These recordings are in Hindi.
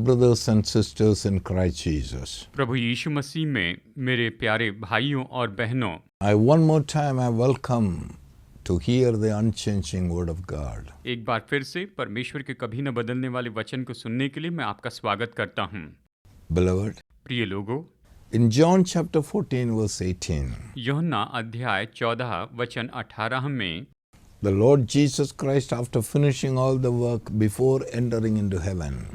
brothers and sisters in Christ Jesus. प्रभु यीशु मसीह में मेरे प्यारे भाइयों और बहनों, One more time I welcome to hear the unchanging word of God. एक बार फिर से परमेश्वर के कभी न बदलने वाले वचन को सुनने के लिए मैं आपका स्वागत करता हूँ। Beloved, प्रिय लोगों, in John chapter 14 verse 18, यूहन्ना अध्याय 14 वचन 18 में the Lord Jesus Christ, after finishing all the work before entering into heaven,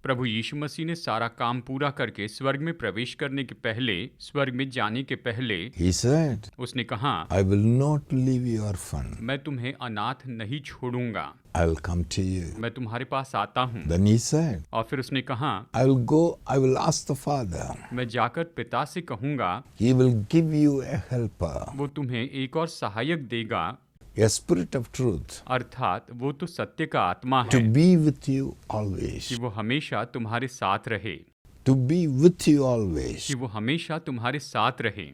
प्रभु यीशु मसीह ने सारा काम पूरा करके स्वर्ग में प्रवेश करने के पहले, स्वर्ग में जाने के पहले he said, उसने कहा, I will not leave you orphan. मैं तुम्हें अनाथ नहीं छोड़ूंगा, I will come to you. मैं तुम्हारे पास आता हूँ। Then he said, और फिर उसने कहा, I will go, I will ask the Father. मैं जाकर पिता से कहूंगा, He will give you a helper, वो तुम्हें एक और सहायक देगा, a spirit of truth, अर्थात वो तो सत्य का आत्मा to है be with you always. कि वो हमेशा तुम्हारे साथ रहे, To be with you always. कि वो हमेशा तुम्हारे साथ रहे।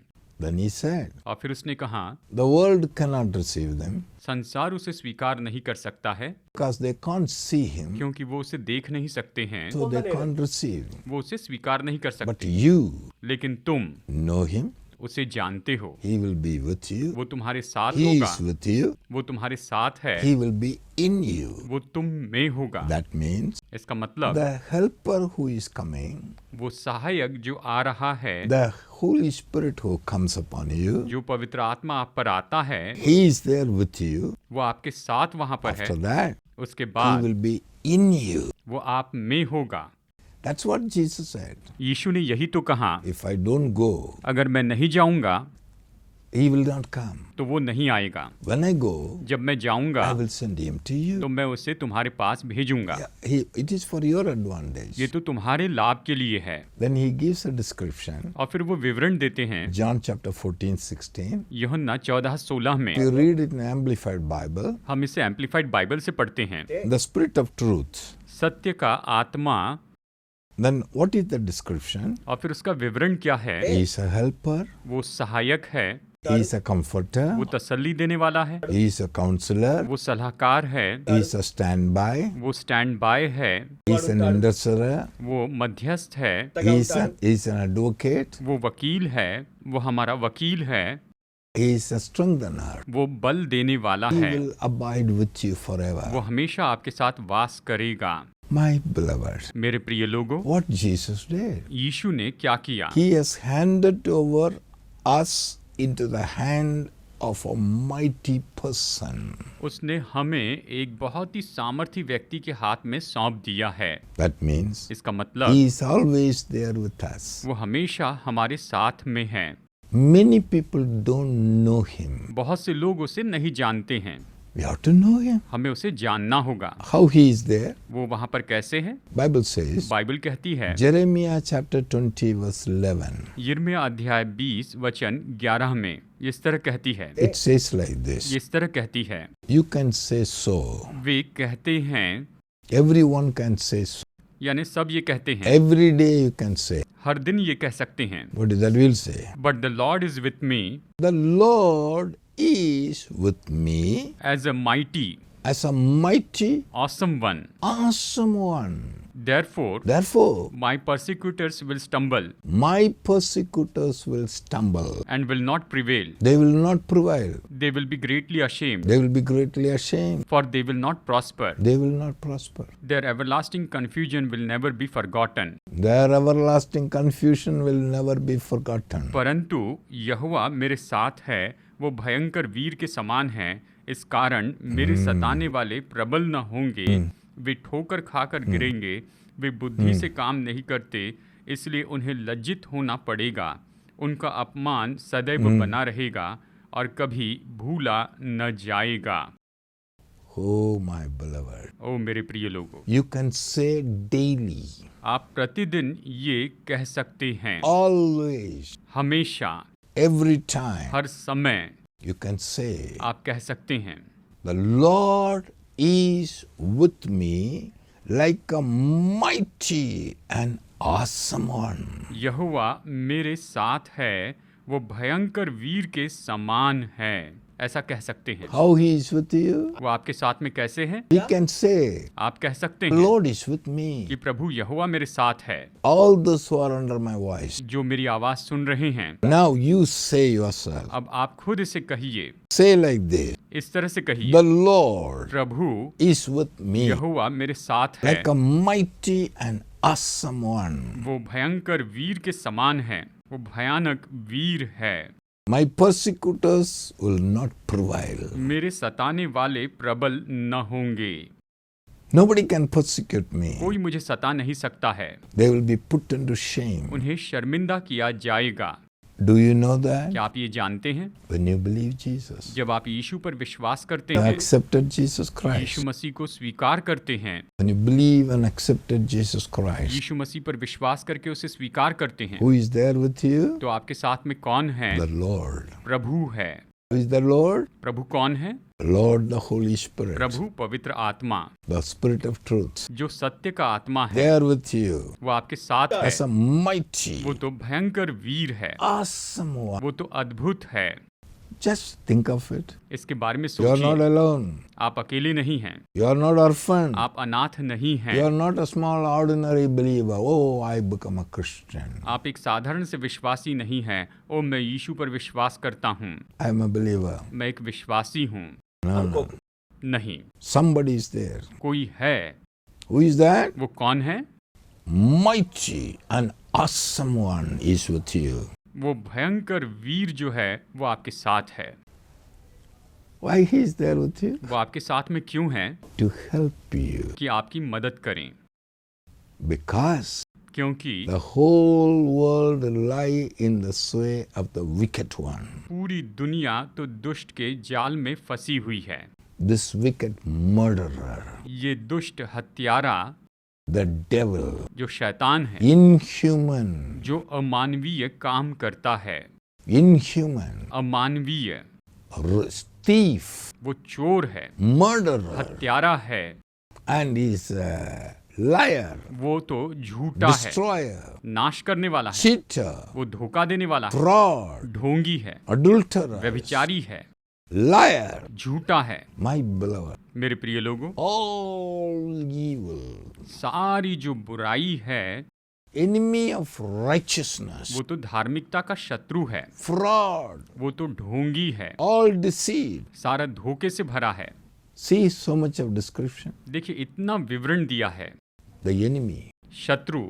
Then he said, और फिर उसने कहा, the world cannot receive them संसार उसे स्वीकार नहीं कर सकता है because they can't see him, क्योंकि वो उसे देख नहीं सकते हैं, so they can't receive. वो उसे स्वीकार नहीं कर But सकते। you लेकिन तुम know him, उसे जानते हो, he will be with you, वो तुम्हारे साथ he होगा, is with you, वो तुम्हारे साथ है, he will be in you. वो तुम में होगा। That means इसका मतलब the helper who is coming, वो सहायक जो आ रहा है, the Holy Spirit who comes upon you, जो पवित्र आत्मा आप पर आता है, he is there with you. वो आपके साथ वहां पर है। After that, उसके he बाद will be in you. वो आप में होगा। That's what Jesus said. यीशु ने यही तो कहा, If I don't go, अगर मैं नहीं जाऊंगा he will not come. तो वो नहीं आएगा। When I go, जब मैं जाऊंगा I will send him to you. तो मैं उसे तुम्हारे पास भेजूंगा। It is for your advantage. ये तो तुम्हारे लाभ के लिए है। Then he gives a description. और फिर वो विवरण देते हैं John chapter 14:16. यूहन्ना 14:16 में। If you read it in Amplified Bible, हम इसे एम्पलीफाइड बाइबल से पढ़ते हैं। the Spirit of truth. सत्य का आत्मा। Then what is the description? और फिर उसका विवरण क्या है? He is a helper. वो सहायक है, He is a comforter. वो तसल्ली देने वाला है, He is a counselor. वो सलाहकार है, He is a standby. वो स्टैंड बाय है, He is an intercessor. वो मध्यस्थ है, He is an advocate. वो वकील है, वो हमारा वकील है, He is a strengthener. वो बल देने वाला He है, will abide with you forever. वो हमेशा आपके साथ वास करेगा। My beloved, मेरे प्रिय लोगों, what Jesus did, यीशु ने क्या किया? he has handed over us into the hand of a mighty person. उसने हमें एक बहुत ही सामर्थी व्यक्ति के हाथ में सौंप दिया है। That means इसका मतलब he is always there with us. वो हमेशा हमारे साथ में है। Many people don't know him. बहुत से लोग उसे नहीं जानते हैं। We have to know him. हमें उसे जानना होगा। How he is there? वो वहाँ पर कैसे है? Bible says, बाइबल कहती है, Jeremiah chapter 20 verse 11. यिर्मयाह अध्याय 20 वचन 11 में इस तरह कहती है, It says like this. इस तरह कहती है, You can say so. वे कहते हैं, Everyone can say so. यानी सब ये कहते हैं, Every day you can say. हर दिन ये कह सकते हैं, What is that will say? But the Lord is with me The Lord is with me as a mighty as a mighty, awesome one, awesome one. Therefore Therefore, my persecutors will stumble my persecutors will stumble. And will not prevail, They will not prevail. They will be greatly ashamed, They will be greatly ashamed. For they will not prosper, They will not prosper. Their everlasting confusion will never be forgotten. Their everlasting confusion will never be forgotten. परंतु यहोवा मेरे साथ है, वो भयंकर वीर के समान है, इस कारण मेरे सताने वाले प्रबल न होंगे, वे ठोकर खाकर गिरेंगे, वे बुद्धि से काम नहीं करते, इसलिए उन्हें लज्जित होना पड़ेगा, उनका अपमान सदैव बना रहेगा और कभी भूला न जाएगा। Oh, my beloved. ओ मेरे प्रिय लोगों, You can say daily, आप प्रतिदिन ये कह सकते हैं, always, हमेशा, every time. हर समय You can say, आप कह सकते हैं, the Lord is with me like a mighty and awesome one. यहोवा मेरे साथ है, वो भयंकर वीर के समान है। ऐसा कह सकते हैं। How he is with you? वो आपके साथ में कैसे हैं? We can say, आप कह सकते हैं Lord is with कि me. प्रभु यहोवा मेरे साथ है। All those who are under my voice. जो मेरी आवाज सुन रहे हैं, Now you say yourself. अब आप खुद इसे कहिए, Say like this. इस तरह से कहिए, The Lord Prabhu is with me यहोवा मेरे साथ है। like a mighty and awesome one. वो भयंकर वीर के समान है, वो भयानक वीर है। My persecutors will not prevail. मेरे सताने वाले प्रबल न होंगे। Nobody can persecute me. कोई मुझे सता नहीं सकता है। They will be put into shame. उन्हें शर्मिंदा किया जाएगा। Do you know that? क्या आप ये जानते हैं? When you believe Jesus, जब आप यीशु पर विश्वास करते you हैं, accepted Jesus यीशु Christ. मसीह को स्वीकार करते हैं, When you believe and accepted Jesus Christ, यीशु मसीह पर विश्वास करके उसे स्वीकार करते हैं, who is there with you? तो आपके साथ में कौन है? The Lord. प्रभु है। Who is the Lord? प्रभु कौन है? Lord, the Holy Spirit, प्रभु पवित्र आत्मा, the Spirit of truth. जो सत्य का आत्मा They है, are with you वो आपके साथ है। as a mighty, वो तो भयंकर वीर है, awesome one. वो तो अद्भुत है। Just think of it. इसके बारे में You are not सोचिए। alone. आप अकेले नहीं हैं, You are not orphan. आप अनाथ नहीं You हैं। are not a small ordinary believer. Oh, I become a Christian. आप एक साधारण से विश्वासी नहीं हैं। ओ, मैं यीशु पर विश्वास करता हूँ, I am a believer. मैं एक विश्वासी हूँ। No, no. नहीं, Somebody is there. कोई है। Who is that? वो कौन है? Mighty and awesome one is with you. वो भयंकर वीर जो है वो आपके साथ है। Why he is there with you? वो आपके साथ में क्यों है? To help you. कि आपकी मदद करें। Because क्योंकि the whole world lie in the sway of the wicked one. पूरी दुनिया तो दुष्ट के जाल में फंसी हुई है। This wicked murderer, ये दुष्ट हत्यारा, the devil, जो शैतान है, inhuman, जो अमानवीय काम करता है, inhuman, अमानवीय, thief, वो चोर है, murderer, हत्यारा है, and is a liar, वो तो झूठा है, destroyer, नाश करने वाला है, cheater, वो धोखा देने वाला है, fraud, ढोंगी है, adulterer, व्यभिचारी है, liar. झूठा है। My beloved, मेरे प्रिय लोगों, all evil, सारी जो बुराई है, enemy of righteousness, वो तो धार्मिकता का शत्रु है, fraud, वो तो ढोंगी है, all deceit. सारा धोखे से भरा है। See so much of description. देखिए, इतना विवरण दिया है। The enemy, शत्रु,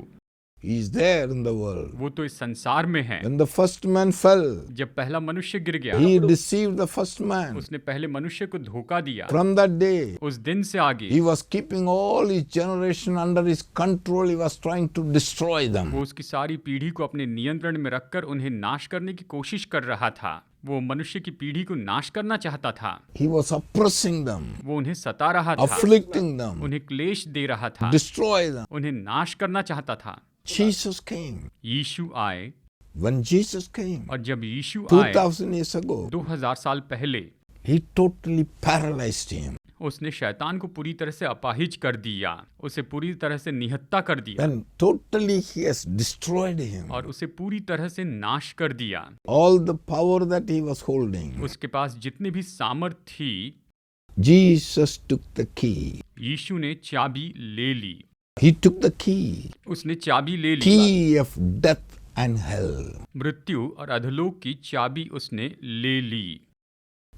he is there in the world. वो तो इस संसार में है। When the first man fell, जब पहला मनुष्य गिर गया, he deceived the first man. उसने पहले मनुष्य को धोखा दिया। From that day, उस दिन से आगे he was keeping all his generation under his control. He was trying to destroy them. वो उसकी सारी पीढ़ी को अपने नियंत्रण में रखकर उन्हें नाश करने की कोशिश कर रहा था। वो मनुष्य की पीढ़ी को नाश करना चाहता था। He was oppressing them, वो उन्हें सता रहा था, afflicting them, उन्हें क्लेश दे रहा था, destroy them. उन्हें नाश करना चाहता था। Jesus came. यीशु आए, When Jesus came, और जब यीशु आए 2000 years ago, 2000 साल पहले, he totally paralyzed him. उसने शैतान को पूरी तरह से अपाहिज कर दिया, उसे पूरी तरह से निहत्ता कर दिया, Then totally he has destroyed him. और उसे पूरी तरह से नाश कर दिया। All the power that he was holding. उसके पास जितनी भी सामर्थ थी, Jesus took the key. यीशु ने चाबी ले ली। He took the key. उसने चाबी ले ली। Key of death and hell. मृत्यु और अधोलोक की चाबी उसने ले ली।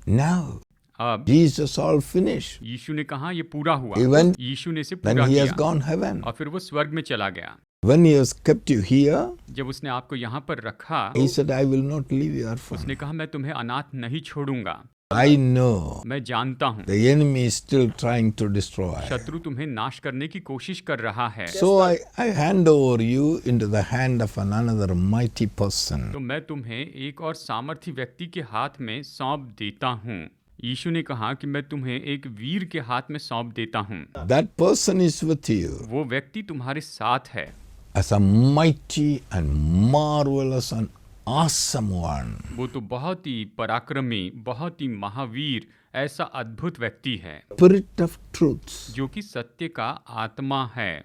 Now, अब Jesus all finished. यीशु ने कहा ये पूरा हुआ। Even यीशु ने इसे Then पूरा he has किया gone heaven. और फिर वो स्वर्ग में चला गया। When he has kept you here, जब उसने आपको यहाँ पर रखा, he said, I will not leave you orphan. उसने कहा मैं तुम्हें अनाथ नहीं छोड़ूंगा। I know मैं जानता हूँ the enemy is still trying to destroy. शत्रु तुम्हें नाश करने की कोशिश कर रहा है। So I hand over you into the hand of another mighty person. तो मैं तुम्हें एक और सामर्थी व्यक्ति के हाथ में सौंप देता हूँ। यीशु ने कहा कि मैं तुम्हें एक वीर के हाथ में सौंप देता हूँ। That person is with you वो व्यक्ति तुम्हारे साथ है as a mighty and marvelous and awesome one. वो तो बहुत ही पराक्रमी, बहुत ही महावीर, ऐसा अद्भुत व्यक्ति है Spirit of truth. जो कि सत्य का आत्मा है।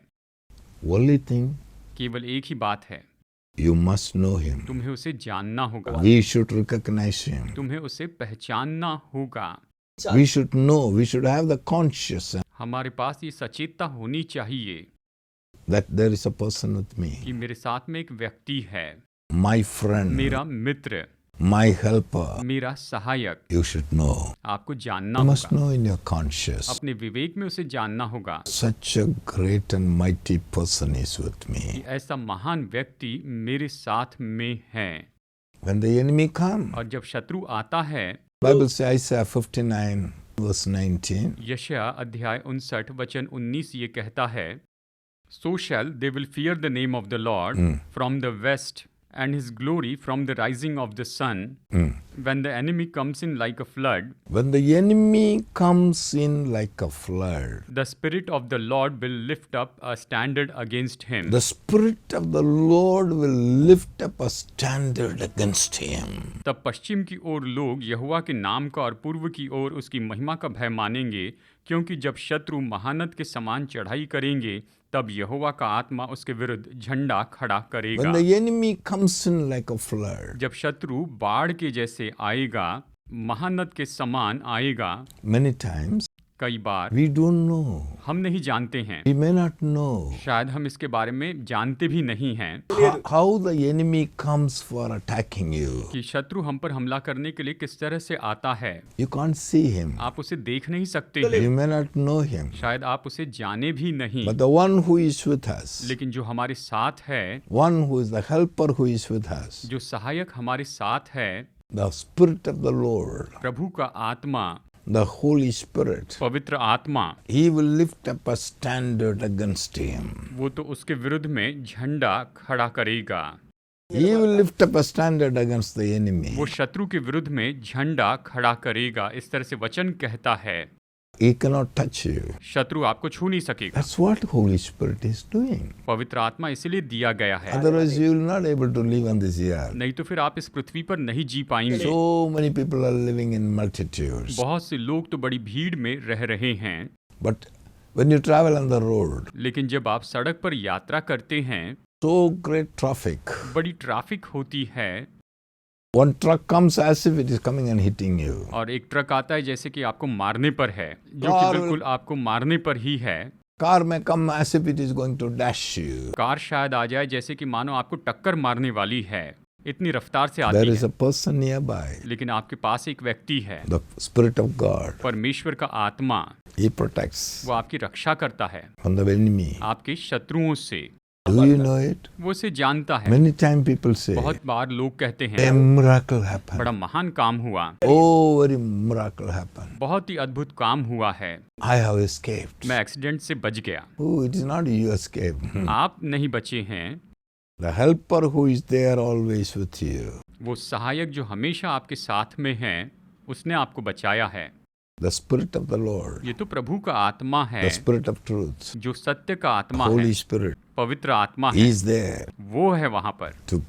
Only thing, केवल एक ही बात है, You must know him. तुम्हें उसे जानना होगा, We should recognize him. तुम्हें उसे पहचानना होगा। We should know, we should have the consciousness हमारे पास ये सचेतता होनी चाहिए that there is a person with me, कि मेरे साथ में एक व्यक्ति है, my friend, मेरा मित्र, my helper. मेरा सहायक। You should know. आपको जानना You must होगा, know in your conscious. अपने विवेक में उसे जानना होगा Such a great and mighty person is with कि me. ऐसा महान व्यक्ति मेरे साथ में है। When the enemy come, और जब शत्रु आता है, Bible says Isaiah 59 verse 19. यशायाह अध्याय 59 वचन 19 ये कहता है, So shall they will fear the name of the Lord from the west, and his glory from the rising of the sun. When the enemy comes in like a flood, When the enemy comes in like a flood, the Spirit of the Lord will lift up a standard against him. the Spirit of the Lord will lift up a standard against him. तब पश्चिम की ओर लोग यहोवा के नाम का और पूर्व की ओर उसकी महिमा का भय मानेंगे, क्योंकि जब शत्रु महानद के समान चढ़ाई करेंगे, तब यहोवा का आत्मा उसके विरुद्ध झंडा खड़ा When करेगा। the enemy comes in like a flood, जब शत्रु बाढ़ के जैसे आएगा, महानद के समान आएगा, many times कई बार we don't know. हम नहीं जानते हैं, We may not know शायद हम इसके बारे में जानते भी नहीं हैं how the enemy comes for attacking you. कि शत्रु हम पर हमला करने के लिए किस तरह से आता है। You can't see him. आप उसे देख नहीं सकते You हैं, may not know him. शायद आप उसे जाने भी नहीं, But the one who is with us, लेकिन जो हमारे साथ है, one who is the helper who is with us, जो सहायक हमारे साथ है, the Spirit of the Lord, प्रभु का आत्मा, the Holy Spirit, पवित्र आत्मा, he will lift up a standard against him. वो तो उसके विरुद्ध में झंडा खड़ा करेगा। He will lift up a standard against the enemy. वो शत्रु के विरुद्ध में झंडा खड़ा करेगा। इस तरह से वचन कहता है, He cannot touch you. शत्रु आपको छू नहीं सकेगा। That's what Holy Spirit is doing. पवित्र आत्मा इसीलिए दिया गया है, Otherwise, you will not able to live on this earth. नहीं तो फिर आप इस पृथ्वी पर नहीं जी पाएंगे। So many people are living in multitudes. बहुत से लोग तो बड़ी भीड़ में रह रहे हैं, But when you travel on the road, लेकिन जब आप सड़क पर यात्रा करते हैं, so great traffic. बड़ी ट्रैफिक होती है, One truck comes as if it is coming and hitting you. और एक ट्रक आता है जैसे कि आपको मारने पर है, जो कि कार- बिल्कुल आपको मारने पर ही है। Car may come as if it is going to dash you. Car शायद आ जाए जैसे कि मानो आपको टक्कर मारने वाली है, इतनी रफ्तार से There आती is है, a person nearby. लेकिन आपके पास एक व्यक्ति है, The Spirit of God. परमेश्वर का आत्मा, He protects वो आपकी रक्षा करता है from the enemy. आपके शत्रुओं से। Do you know it? वो उसे जानता है। Many times people say, बहुत बार लोग कहते a हैं, miracle happened. बड़ा महान काम हुआ, Oh, very miracle happened. बहुत ही अद्भुत काम हुआ है, I have escaped. मैं एक्सीडेंट से बच गया। Oh, it is not you escape. आप नहीं बचे हैं, The helper who is there always with you. वो सहायक जो हमेशा आपके साथ में है, उसने आपको बचाया है। The Spirit of the Lord. ये तो प्रभु का आत्मा है, The Spirit of truth. जो सत्य का आत्मा है, Holy Spirit. पवित्र आत्मा He है, is there वो है वहाँ पर to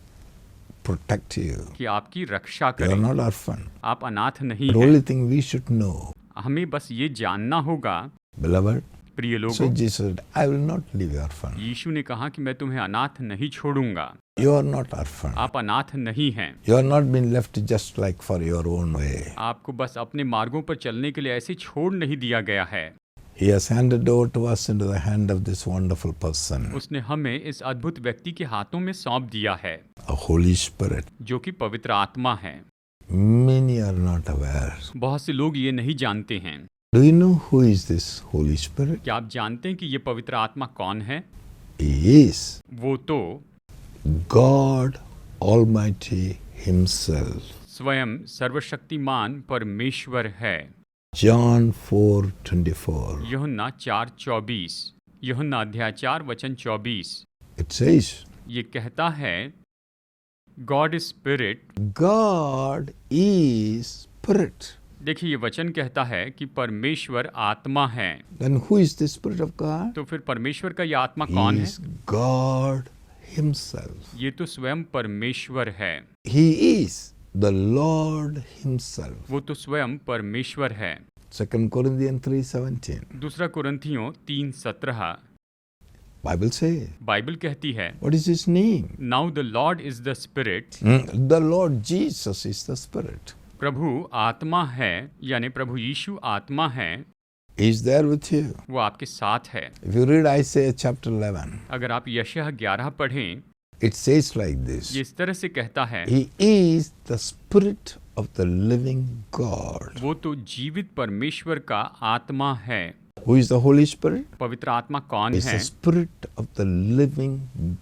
protect you. कि आपकी रक्षा You are करे। not orphan. आप अनाथ नहीं The हैं। only thing we should know, हमें बस ये जानना होगा, beloved. प्रिय So लोगों, Jesus said, I will not leave you orphan. यीशु ने कहा कि मैं तुम्हें अनाथ नहीं छोड़ूंगा। You are not orphan. आप अनाथ नहीं हैं। You are not been left just like for your own way. आपको बस अपने मार्गों पर चलने के लिए ऐसे छोड़ नहीं दिया गया है। He has handed over to us into the hand of this wonderful person, उसने हमें इस अद्भुत व्यक्ति के हाथों में सौंप दिया है, a Holy Spirit. जो कि पवित्र आत्मा है। Many are not aware. बहुत से लोग ये नहीं जानते हैं। Do you know who is this Holy Spirit? क्या आप जानते हैं कि ये पवित्र आत्मा कौन है? He is वो तो God Almighty Himself. स्वयं सर्वशक्तिमान परमेश्वर है। John 4:24. यूहन्ना 4:24, यूहन्ना अध्याय 4 वचन 24, It says, ये कहता है, God is spirit. God is Spirit. देखिए, ये वचन कहता है कि परमेश्वर आत्मा है। Then who is the Spirit of God? तो फिर परमेश्वर का ये आत्मा He कौन है? is God Himself. ये तो स्वयं परमेश्वर है। He is the Lord Himself. वो तो स्वयं परमेश्वर है। 2 Corinthians 3:17. दूसरा कुरिन्थियों 3:17, Bible says. बाइबल कहती है, What is his name? Now the Lord is the spirit, The Lord Jesus is the Spirit. प्रभु आत्मा है, यानी प्रभु यीशु आत्मा है, He is there with you. वो आपके साथ है। If you read Isaiah chapter 11, अगर आप यशायाह 11 पढ़ें, it says like this. ये इस तरह से कहता है, He is the Spirit of the living God. वो तो जीवित परमेश्वर का आत्मा है। Who is the Holy Spirit? पवित्र आत्मा कौन It's है? the Spirit of the living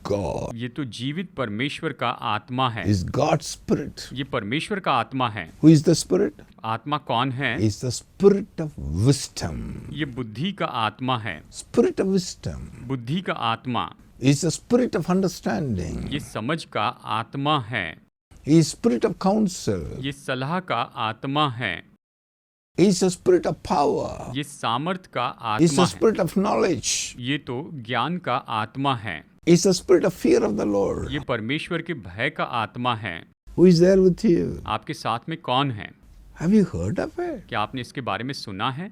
God. ये तो जीवित परमेश्वर का आत्मा है, Is God's Spirit. ये परमेश्वर का आत्मा है। Who is the Spirit? आत्मा कौन है? Is the Spirit of wisdom. ये बुद्धि का आत्मा है। Spirit of wisdom. बुद्धि का आत्मा, Is the Spirit of understanding. ये समझ का आत्मा है। He is Spirit of counsel. ये सलाह का आत्मा है। He is the Spirit of power. ये सामर्थ का He is आत्मा the है। Spirit of knowledge. ये तो ज्ञान का आत्मा है। He is the Spirit of fear of the Lord. ये परमेश्वर के भय का आत्मा है। Who is there with you? आपके साथ में कौन है? Have you heard of it? क्या आपने इसके बारे में सुना है?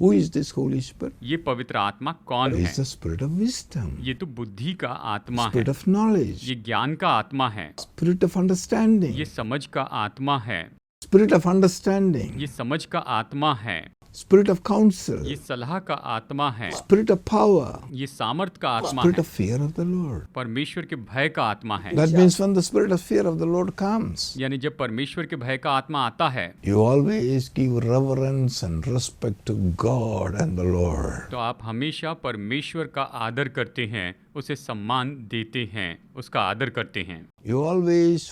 Who is this Holy Spirit? ये पवित्र आत्मा कौन He है? is the Spirit of wisdom. ये तो बुद्धि का आत्मा है। Spirit of knowledge. ये ज्ञान का आत्मा है। Spirit of understanding. ये समझ का आत्मा है। Spirit of understanding. ये समझ का आत्मा है। Spirit of counsel. ये सलाह का आत्मा है। Spirit of power. ये सामर्थ का आत्मा Spirit है। of fear of the Lord. परमेश्वर के भय का आत्मा है। That means when the Spirit of fear of the Lord comes, यानी जब परमेश्वर के भय का आत्मा आता है, you always give reverence and respect to God and the Lord. तो आप hमेशा परमेश्वर का आदर करते हैं, उसे सम्मान देते हैं, उसका आदर करते हैं। You always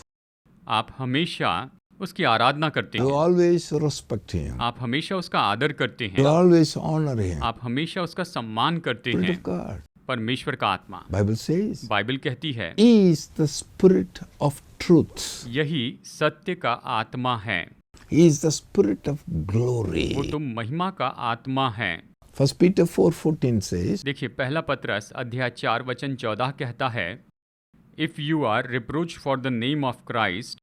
आप हमेशा उसकी आराधना करते You हैं। always respect Him. आप हमेशा उसका आदर करते You हैं। always honor Him. आप हमेशा उसका सम्मान करते Spirit हैं। of God. परमेश्वर का आत्मा, Bible says, बाइबल कहती है, He is the Spirit of truth. यही सत्य का आत्मा है। He is the Spirit of glory. वो तो महिमा का आत्मा है। 1 Peter 4:14 says, देखिए, पहला पत्रस अध्याय 4 वचन 14 कहता है, if you are reproach for the name of Christ,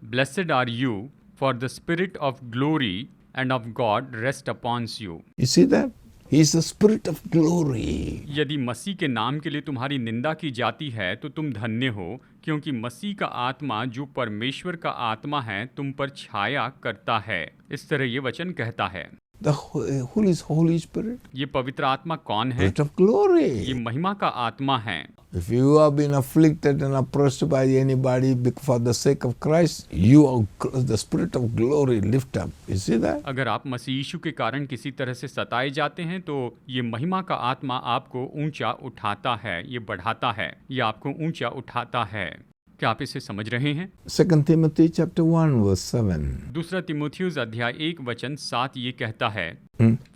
blessed are you, for the spirit of glory and of God rest upon you. you see that? He is the Spirit of glory. यदि मसीह के नाम के लिए तुम्हारी निंदा की जाती है तो तुम धन्य हो, क्योंकि मसीह का आत्मा जो परमेश्वर का आत्मा है तुम पर छाया करता है। इस तरह ये वचन कहता है। Who is Holy Spirit? ये पवित्र आत्मा कौन है? Spirit of glory. ये महिमा का आत्मा है। If you have been afflicted and oppressed by anybody for the sake of Christ, you are the Spirit of glory lift up. You see that? अगर आप मसीह यीशु के कारण किसी तरह से सताए जाते हैं तो ये महिमा का आत्मा आपको ऊंचा उठाता है, ये बढ़ाता है, ये आपको ऊंचा उठाता है। क्या आप इसे समझ रहे हैं? 2 Timothy chapter 1 verse 7. दूसरा तिमोथियुस अध्याय 1 वचन 7 ये कहता है,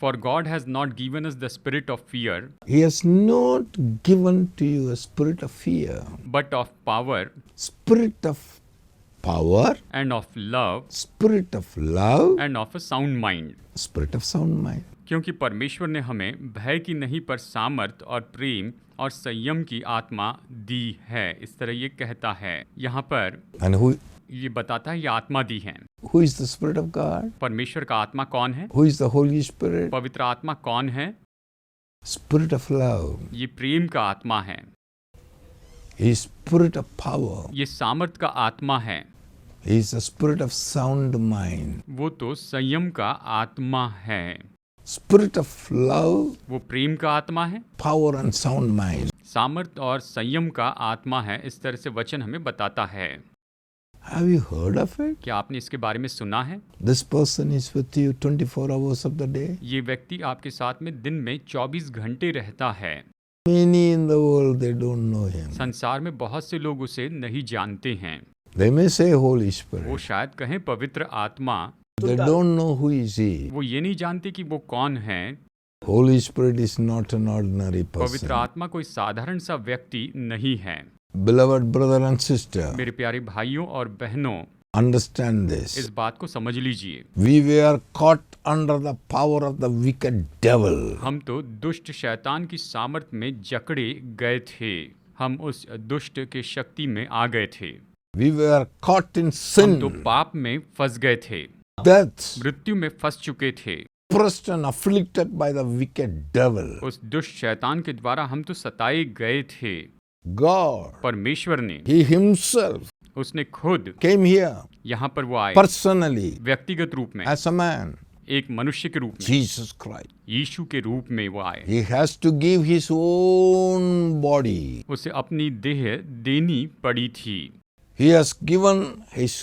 for God has not given us the spirit of fear, He has not given to you a spirit of fear, but of power spirit of power, end of love spirit of love, end of a sound mind. spirit of sound mind. क्योंकि परमेश्वर ने हमें भय की नहीं पर सामर्थ और प्रेम और संयम की आत्मा दी है। इस तरह ये कहता है यहाँ पर, And who ये बताता है ये आत्मा दी है। is the Spirit of God? परमेश्वर का आत्मा कौन है? Who is the Holy Spirit? पवित्र आत्मा कौन है? Spirit of love. ये प्रेम का आत्मा है। He is Spirit of power. ये सामर्थ का आत्मा है। He is the Spirit of sound mind. वो तो संयम का आत्मा है। Spirit of love, वो प्रेम का आत्मा है, power and sound mind. सामर्थ और संयम का आत्मा है। इस तरह से वचन हमें बताता है। Have you heard of it? क्या आपने इसके बारे में सुना है? This person is with you 24 hours of the day. ये व्यक्ति आपके साथ में दिन में 24 घंटे रहता है। Many in the world, they don't know him. संसार में बहुत से लोग उसे नहीं जानते हैं। They may say Holy वो Spirit. शायद कहें पवित्र आत्मा, They don't know who is he. वो ये नहीं जानते कि वो कौन है। Holy Spirit is not an ordinary पवित्र person. आत्मा कोई साधारण सा व्यक्ति नहीं है। Beloved brother and sister, मेरे प्यारे भाइयों और बहनों, understand इस this. बात को समझ लीजिए। We were caught under the power of the wicked devil. हम तो दुष्ट शैतान की सामर्थ में जकड़े गए थे। हम उस दुष्ट के शक्ति में आ गए थे। We were caught in हम तो sin, पाप में फंस गए थे, death, मृत्यु में फंस चुके थे, oppressed and afflicted by the wicked devil. उस दुष्ट शैतान के द्वारा हम तो सताए गए थे। God, परमेश्वर ने, He Himself उसने खुद came here यहाँ पर वो आए, personally व्यक्तिगत रूप में, as a man, एक मनुष्य के रूप में, Jesus Christ. यीशु के रूप में वो आए। He has to give His own body. उसे अपनी देह देनी पड़ी थी। He has given His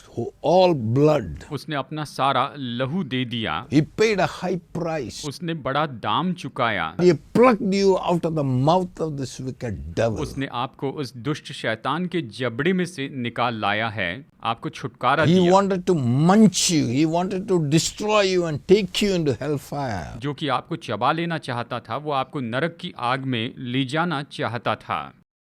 all blood. उसने अपना सारा लहू दे दिया। He paid a high price. उसने बड़ा दाम चुकाया। He plucked you out of the mouth of this wicked devil. उसने आपको उस दुष्ट शैतान के जबड़े में से निकाल लाया है, आपको छुटकारा He दिया, wanted to munch you. He wanted to destroy you and take you into hellfire. जो कि आपको चबा लेना चाहता था, वो आपको नरक की आग में ले जाना चाहता था।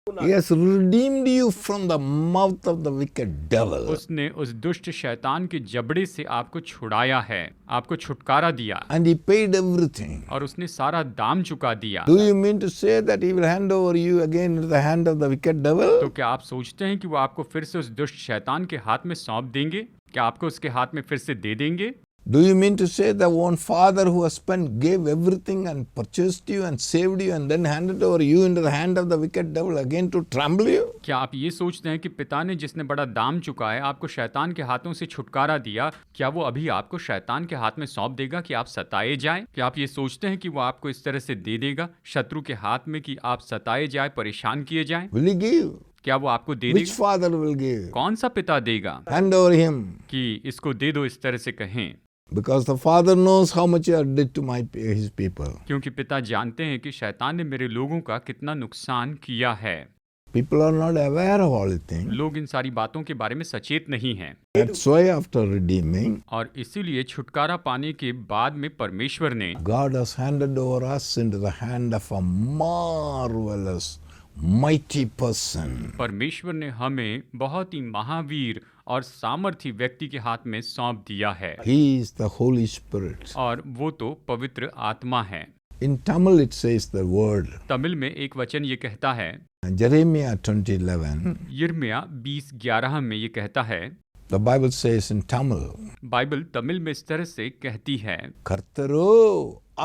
He has redeemed you from the mouth of the wicked devil. उसने उस दुष्ट शैतान के जबड़े से आपको छुड़ाया है, आपको छुटकारा दिया, And He paid everything. और उसने सारा दाम चुका दिया। Do you mean to say that He will hand over you again into the hand of the wicked devil? तो क्या आप सोचते हैं कि वो आपको फिर से उस दुष्ट शैतान के हाथ में सौंप देंगे? क्या आपको उसके हाथ में फिर से दे देंगे? Do you mean to say that one father who has gave everything and purchased you and saved you and then handed over you into the hand of the wicked devil again to trample you? क्या आप ये सोचते हैं कि पिता ने जिसने बड़ा दाम चुकाया, आपको शैतान के हाथों से छुटकारा दिया, क्या वो अभी आपको शैतान के हाथ में सौंप देगा कि आप सताए जाएं? क्या आप ये सोचते हैं कि वो आपको इस तरह से दे देगा शत्रु के हाथ में कि आप सताए जाए, परेशान किए जाएं? Will He give? क्या वो आपको दे Which देगा? father will give? कौन सा पिता देगा Hand over him. कि इसको दे दो, इस तरह से कहें? Because the father knows how much you did to his people. क्योंकि पिता जानते हैं कि शैतान ने मेरे लोगों का कितना नुकसान किया है। People are not aware of all the things. लोग इन सारी बातों के बारे में सचेत नहीं हैं, That's why after redeeming, और इसीलिए छुटकारा पाने के बाद में परमेश्वर ने God has handed over us into the hand of a marvelous, mighty person. परमेश्वर ने हमें बहुत ही महावीर और सामर्थी व्यक्ति के हाथ में सौंप दिया है, He is the Holy Spirit. और वो तो पवित्र आत्मा है। In Tamil it says the word. Tamil में एक वचन ये कहता है, Jeremiah 20:11. यिर्मयाह 20:11 में ये कहता है, The Bible says in Tamil, Bible Tamil में इस तरह से कहती है, கர்த்தரோ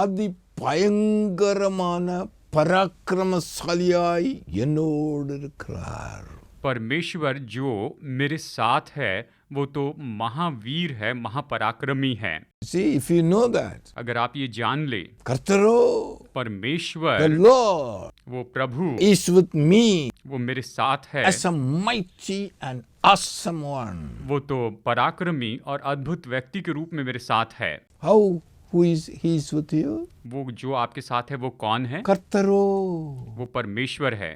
அதி பயங்கரமான பராக்கிரமசாலியாய் என்னோடு இருக்கிறார். परमेश्वर जो मेरे साथ है वो तो महावीर है, महापराक्रमी है। See, if you know that, अगर आप ये जान ले, கர்த்தரோ, the परमेश्वर Lord, वो प्रभु is with me वो मेरे साथ है, as a mighty and awesome one. वो तो पराक्रमी और अद्भुत व्यक्ति के रूप में मेरे साथ है। How? Who is He is with you? वो जो आपके साथ है वो कौन है? கர்த்தரோ वो परमेश्वर है।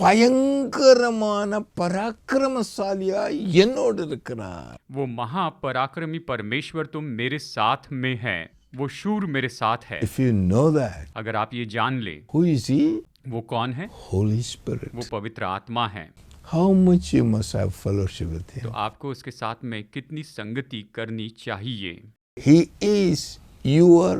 பயங்கரமான பராக்கிரமசாலியாய் என்னோடு இருக்கிறார். वो महापराक्रमी परमेश्वर तो मेरे साथ में है, वो शूर मेरे साथ है। If you know that, अगर आप ये जान ले, who is He? वो कौन है? Holy Spirit. वो पवित्र आत्मा है। How much you must have fellowship with तो Him. आपको उसके साथ में कितनी संगति करनी चाहिए। He is your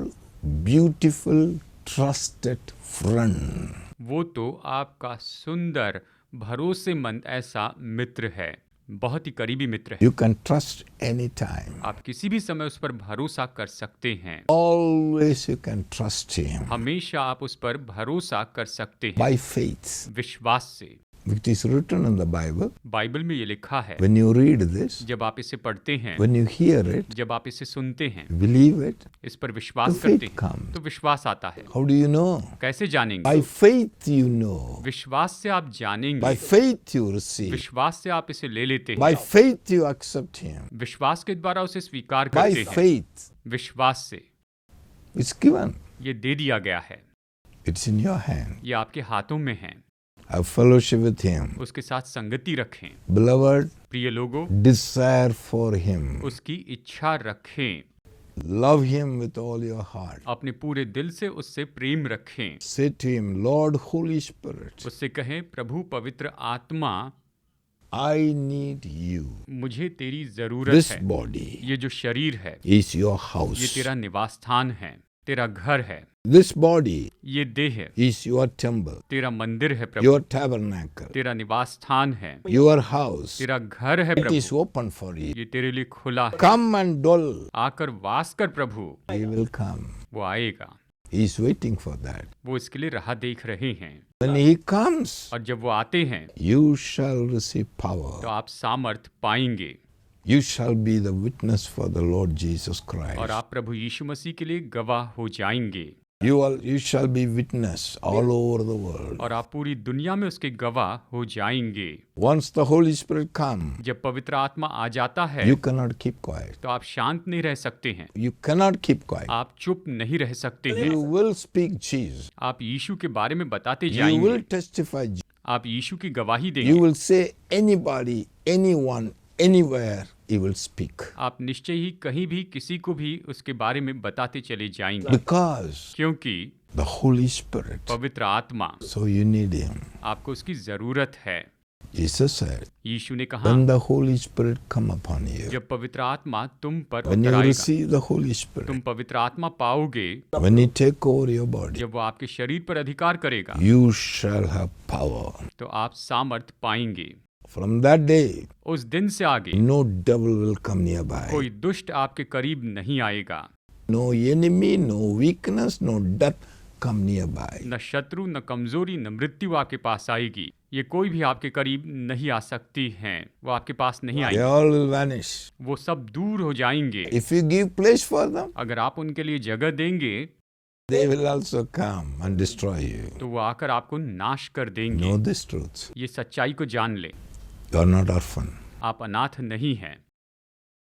beautiful trusted friend. वो तो आपका सुंदर भरोसेमंद ऐसा मित्र है, बहुत ही करीबी मित्र है। You can trust anytime. आप किसी भी समय उस पर भरोसा कर सकते हैं, Always you can trust Him हमेशा आप उस पर भरोसा कर सकते हैं by faith. विश्वास से। It is written in the Bible. Bible में ये लिखा है, When you read this, जब आप इसे पढ़ते हैं, when you hear it, जब आप इसे सुनते हैं, believe it, इस पर the विश्वास करते faith हैं, comes. तो विश्वास आता है। How do you know? कैसे जानेंगे? By faith you know. विश्वास से आप जानेंगे, By faith you receive. विश्वास से आप इसे ले लेते By हैं, faith you accept Him. विश्वास के द्वारा उसे स्वीकार By करते हैं। faith विश्वास से it's given. ये दे दिया गया है, It's in your hand. ये आपके हाथों में है। Have fellowship with Him. उसके साथ संगति रखें। Beloved, प्रिय लोगों, desire for Him. उसकी इच्छा रखें, Love Him with all your heart. अपने पूरे दिल से उससे प्रेम रखें। Say to Him, Lord Holy Spirit, उससे कहें, प्रभु पवित्र आत्मा, I need you. मुझे तेरी जरूरत This है। body ये जो शरीर है, is your ये house. तेरा निवास स्थान है, तेरा घर है। This body ये देह is your temple, तेरा मंदिर है प्रभु, your tabernacle, तेरा निवास स्थान है, your house. तेरा घर है It is Prabhu, open for you. ये तेरे लिए खुला है। Come and dwell. आकर वास कर प्रभु, He will come. वो आएगा। He is waiting for that. वो इसके लिए राह देख रहे हैं। When he comes, और जब वो आते हैं you shall receive power. तो आप सामर्थ पाएंगे You shall be the witness for the Lord Jesus और Christ. आप प्रभु यीशु मसीह के लिए गवाह हो जाएंगे You shall be witness all over the world. और आप पूरी दुनिया में उसके गवाह हो जाएंगे। Once the Holy Spirit comes, जब पवित्र आत्मा आ जाता है you cannot keep quiet. तो आप शांत नहीं रह सकते हैं, You cannot keep quiet. आप चुप नहीं रह सकते हैं। You will speak Jesus. आप यीशु के बारे में बताते You जाएंगे, will testify Jesus. आप यीशु की गवाही You देंगे, will say anybody, anyone, anywhere, he will speak. आप निश्चय ही कहीं भी किसी को भी उसके बारे में बताते चले जाएंगे, Because क्योंकि the Holy Spirit. पवित्र आत्मा, So you need him. आपको उसकी जरूरत है। Jesus said, यीशु ने कहा, when the Holy Spirit come upon you, जब पवित्र आत्मा तुम पर when उतर you आएगा, receive the Holy Spirit, तुम पवित्र आत्मा पाओगे, when he take over your body, जब वो आपके शरीर पर अधिकार करेगा you shall have power. तो आप सामर्थ पाएंगे। From that day, उस दिन से आगे no devil will come nearby. कोई दुष्ट आपके करीब नहीं आएगा, No enemy, no weakness, no death come nearby. न शत्रु, न कमजोरी, न मृत्यु आपके पास आएगी। ये कोई भी आपके करीब नहीं आ सकती हैं, वो आपके पास नहीं They आएंगे, all will vanish. वो सब दूर हो जाएंगे। If you give place for them, अगर आप उनके लिए जगह देंगे they will also come and destroy you. तो वो आकर आपको नाश कर देंगे। Know this truth. ये सच्चाई को जान ले, You are not orphan. आप अनाथ नहीं हैं,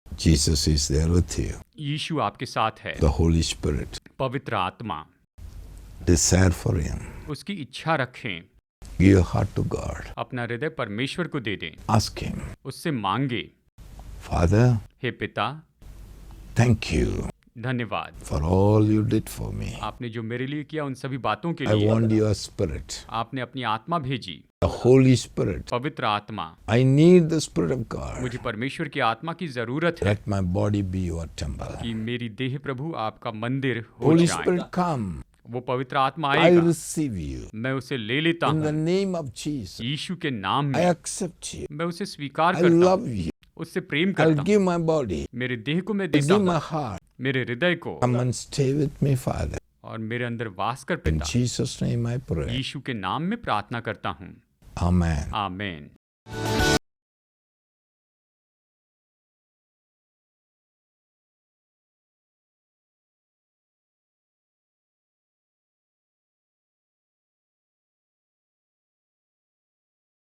Jesus is there with you. यीशु आपके साथ है। The Holy Spirit. पवित्र आत्मा, Desire for him. उसकी इच्छा रखें, Give your heart to God. अपना हृदय परमेश्वर को दे दें, Ask him. उससे मांगे, Father, हे पिता, thank you धन्यवाद, for all you did for me. आपने जो मेरे लिए किया उन सभी बातों के I लिए। want your spirit. आपने अपनी आत्मा भेजी, The Holy Spirit. पवित्र आत्मा, I need the Spirit of God. मुझे परमेश्वर की आत्मा की जरूरत है Let my body be your temple. कि मेरी देह प्रभु आपका मंदिर हो Holy जाए। Spirit, come. वो पवित्र आत्मा I आएगा, receive you. मैं उसे ले लेता In the हूँ name of Jesus. यीशु के नाम I में। accept you. मैं उसे स्वीकार I करता हूँ, love you. उससे प्रेम I'll करता हूँ, give my body. मेरे देह को मैं I देता give my हूँ, heart. मेरे हृदय को, Come and stay with me, Father. और मेरे अंदर वास कर In पिता। Jesus' name I pray. यीशु के नाम में प्रार्थना करता हूँ, Amen. आमेन।